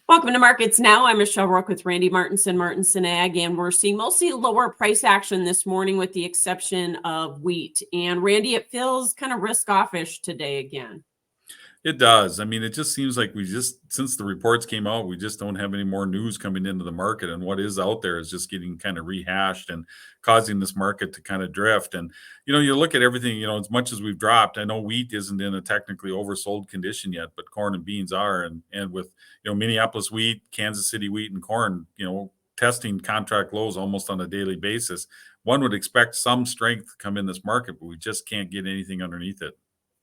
Welcome to Markets Now. I'm Michelle Rook with Martinson Ag, and we're seeing mostly lower price action this morning with the exception of wheat. And Randy, it feels kind of risk-offish today again. It does. I mean, it just seems like since the reports came out, we just don't have any more news coming into the market. And what is out there is just getting kind of rehashed and causing this market to kind of drift. And, you look at everything, as much as we've dropped, I know wheat isn't in a technically oversold condition yet, but corn and beans are. And with, Minneapolis wheat, Kansas City wheat and corn, testing contract lows almost on a daily basis, one would expect some strength to come in this market, but we just can't get anything underneath it.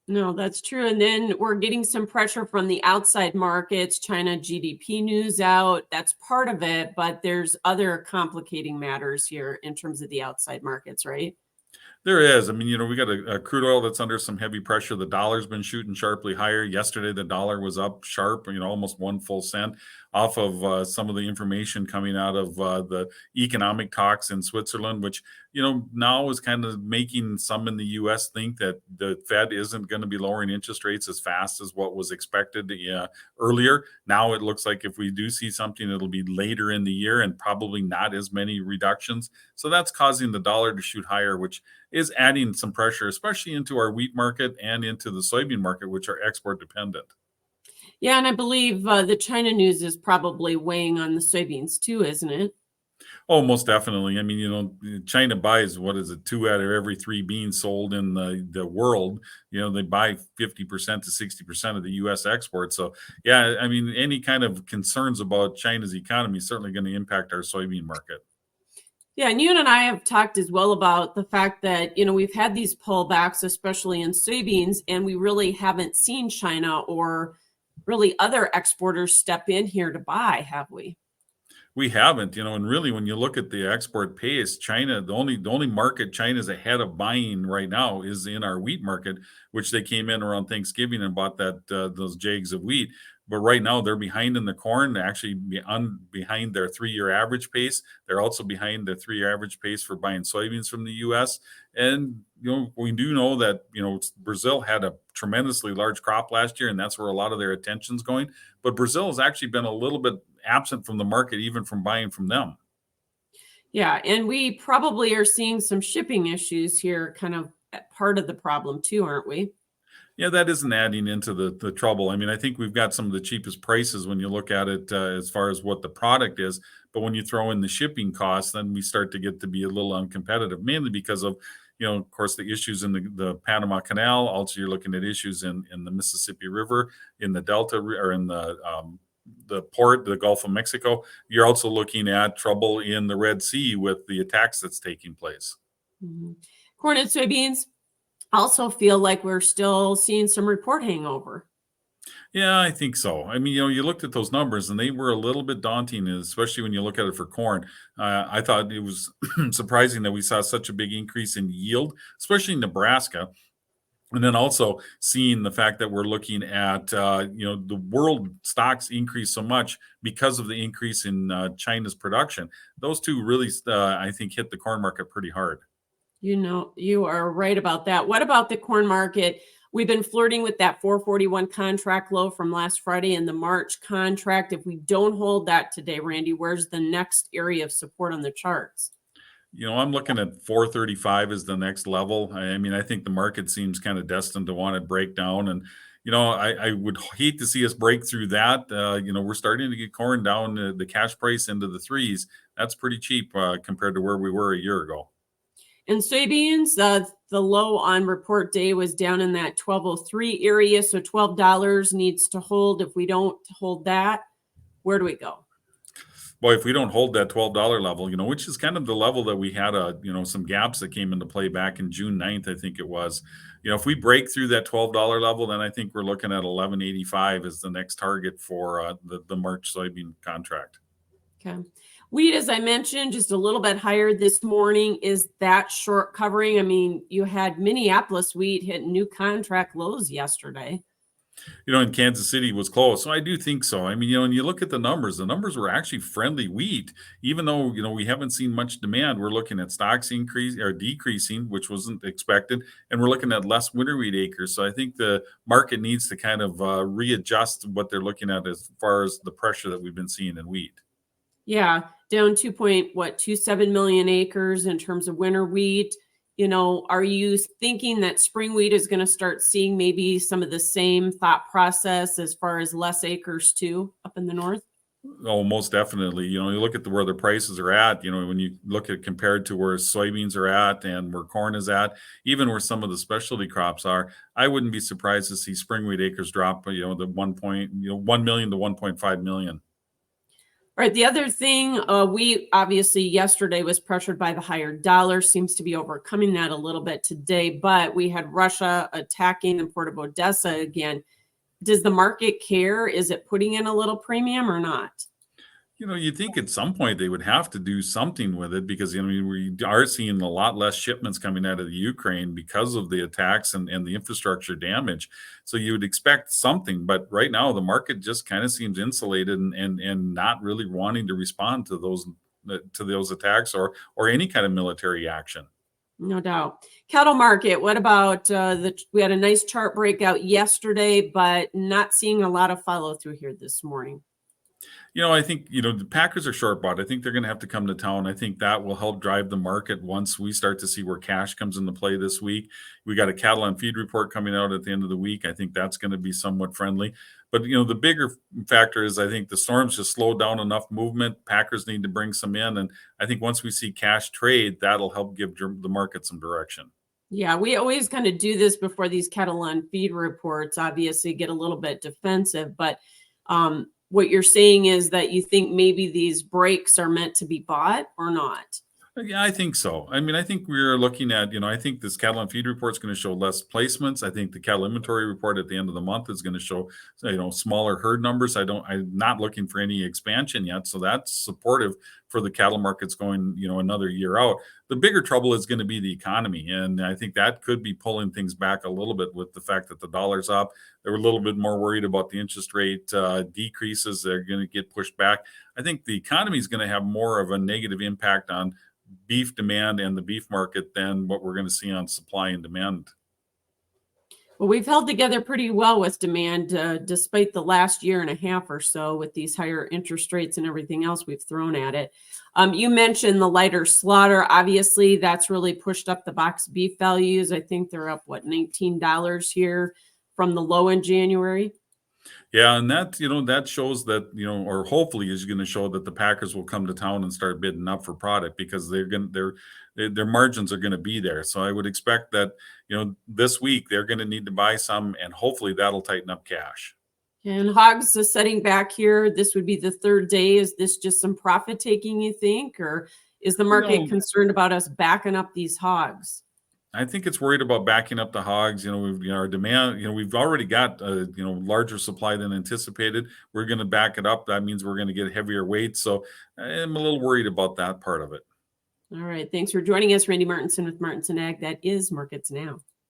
No, that's true. And then we're getting some pressure from the outside markets, China GDP news out. That's part of it, but there's other complicating matters here in terms of the outside markets, right? There is. I mean, we got a crude oil that's under some heavy pressure. The dollar's been shooting sharply higher. Yesterday, the dollar was up sharp, almost 1 full cent off of some of the information coming out of the economic talks in Switzerland, which, now is kind of making some in the U.S. think that the Fed isn't going to be lowering interest rates as fast as what was expected earlier. Now it looks like if we do see something, it'll be later in the year and probably not as many reductions. So that's causing the dollar to shoot higher, which is adding some pressure, especially into our wheat market and into the soybean market, which are export dependent. Yeah, and I believe the China news is probably weighing on the soybeans too, isn't it? Oh, most definitely. I mean, China buys, what is it, 2 out of every 3 beans sold in the world. They buy 50% to 60% of the U.S. exports. So, yeah, I mean, any kind of concerns about China's economy is certainly going to impact our soybean market. Yeah, and you and I have talked as well about the fact that, we've had these pullbacks, especially in soybeans, and we really haven't seen China or really other exporters step in here to buy, have we? We haven't, and really when you look at the export pace, China, the only market China's ahead of buying right now is in our wheat market, which they came in around Thanksgiving and bought those jags of wheat. But right now they're behind in the corn, they're actually behind their 3-year average pace. They're also behind their 3-year average pace for buying soybeans from the US. And we do know that Brazil had a tremendously large crop last year, and that's where a lot of their attention's going. But Brazil has actually been a little bit absent from the market, even from buying from them. Yeah, and we probably are seeing some shipping issues here, kind of part of the problem too, aren't we? Yeah, that isn't adding into the trouble. I mean, I think we've got some of the cheapest prices when you look at it as far as what the product is. But when you throw in the shipping costs, then we start to get to be a little uncompetitive, mainly because of, of course, the issues in the Panama Canal. Also, you're looking at issues in the Mississippi River, in the Delta, or in the port, the Gulf of Mexico. You're also looking at trouble in the Red Sea with the attacks that's taking place. Mm-hmm. Corn and soybeans also feel like we're still seeing some report hangover. Yeah, I think so. I mean, you looked at those numbers and they were a little bit daunting, especially when you look at it for corn. I thought it was surprising that we saw such a big increase in yield, especially in Nebraska. And then also seeing the fact that we're looking at, the world stocks increase so much because of the increase in China's production. Those two really, I think, hit the corn market pretty hard. You are right about that. What about the corn market? We've been flirting with that 441 contract low from last Friday in the March contract. If we don't hold that today, Randy, where's the next area of support on the charts? I'm looking at 435 as the next level. I mean, I think the market seems kind of destined to want to break down. And, I would hate to see us break through that. We're starting to get corn down the cash price into the threes. That's pretty cheap compared to where we were a year ago. And soybeans, the low on report day was down in that 1203 area. So $12 needs to hold. If we don't hold that, where do we go? Boy, if we don't hold that $12 level, which is kind of the level that we had, some gaps that came into play back in June 9th, I think it was. If we break through that $12 level, then I think we're looking at 1185 as the next target for the March soybean contract. Okay. Wheat, as I mentioned, just a little bit higher this morning. Is that short covering? I mean, you had Minneapolis wheat hit new contract lows yesterday. In Kansas City was close. So I do think so. I mean, when you look at the numbers were actually friendly wheat, even though, we haven't seen much demand. We're looking at stocks increase or decreasing, which wasn't expected. And we're looking at less winter wheat acres. So I think the market needs to kind of readjust what they're looking at as far as the pressure that we've been seeing in wheat. Yeah, down 2.27 million acres in terms of winter wheat. Are you thinking that spring wheat is going to start seeing maybe some of the same thought process as far as less acres too up in the north? Oh, most definitely. You look at where the prices are at, when you look at compared to where soybeans are at and where corn is at, even where some of the specialty crops are, I wouldn't be surprised to see spring wheat acres drop, the 1 million to 1.5 million. All right. The other thing, we obviously yesterday was pressured by the higher dollar, seems to be overcoming that a little bit today, but we had Russia attacking the port of Odessa again. Does the market care? Is it putting in a little premium or not? You think at some point they would have to do something with it because, we are seeing a lot less shipments coming out of the Ukraine because of the attacks and the infrastructure damage. So you would expect something, but right now the market just kind of seems insulated and not really wanting to respond to those attacks or any kind of military action. No doubt. Cattle market, what about we had a nice chart breakout yesterday, but not seeing a lot of follow through here this morning. I think, the Packers are short bought. I think they're going to have to come to town. I think that will help drive the market once we start to see where cash comes into play this week. We got a cattle on feed report coming out at the end of the week. I think that's going to be somewhat friendly. But, the bigger factor is I think the storms just slowed down enough movement. Packers need to bring some in. And I think once we see cash trade, that'll help give the market some direction. Yeah, we always kind of do this before these cattle on feed reports, obviously get a little bit defensive, but what you're saying is that you think maybe these breaks are meant to be bought or not. Yeah, I think so. I mean, I think we're looking at, I think this cattle and feed report is going to show less placements. I think the cattle inventory report at the end of the month is going to show, smaller herd numbers. I'm not looking for any expansion yet. So that's supportive for the cattle markets going, another year out. The bigger trouble is going to be the economy. And I think that could be pulling things back a little bit with the fact that the dollar's up. They were a little bit more worried about the interest rate decreases. They're going to get pushed back. I think the economy is going to have more of a negative impact on beef demand and the beef market than what we're going to see on supply and demand. Well, we've held together pretty well with demand, despite the last year and a half or so with these higher interest rates and everything else we've thrown at it. You mentioned the lighter slaughter. Obviously, that's really pushed up the box beef values. I think they're up, $19 here from the low in January. Yeah, and that shows that, or hopefully is going to show that the Packers will come to town and start bidding up for product because their margins are going to be there. So I would expect that, this week they're going to need to buy some and hopefully that'll tighten up cash. And Hogs is setting back here. This would be the third day. Is this just some profit taking, you think, or is the market concerned about us backing up these hogs? I think it's worried about backing up the hogs. Our demand, we've already got larger supply than anticipated. We're going to back it up. That means we're going to get heavier weight. So I'm a little worried about that part of it. All right. Thanks for joining us, Randy Martinson with Martinson Ag. That is Markets Now.